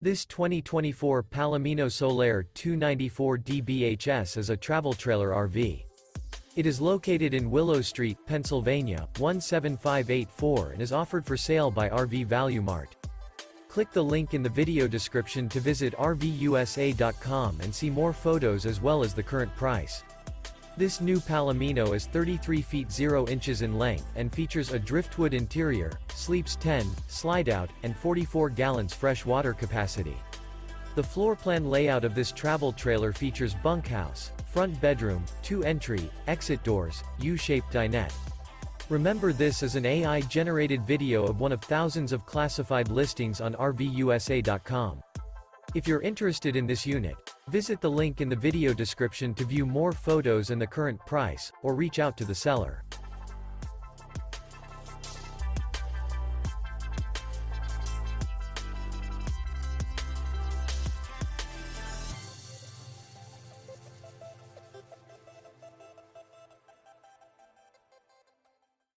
This 2024 Palomino Solaire 294 DBHS is a travel trailer RV. It is located in Willow Street, Pennsylvania, 17584 and is offered for sale by RV Value Mart. Click the link in the video description to visit RVUSA.com and see more photos as well as the current price. This new Palomino is 33 feet 0 inches in length and features a driftwood interior, sleeps 10, slide-out, and 44 gallons fresh water capacity. The floor plan layout of this travel trailer features bunkhouse, front bedroom, 2 entry, exit doors, U-shaped dinette. Remember, this is an AI-generated video of one of thousands of classified listings on RVUSA.com. If you're interested in this unit, visit the link in the video description to view more photos and the current price, or reach out to the seller.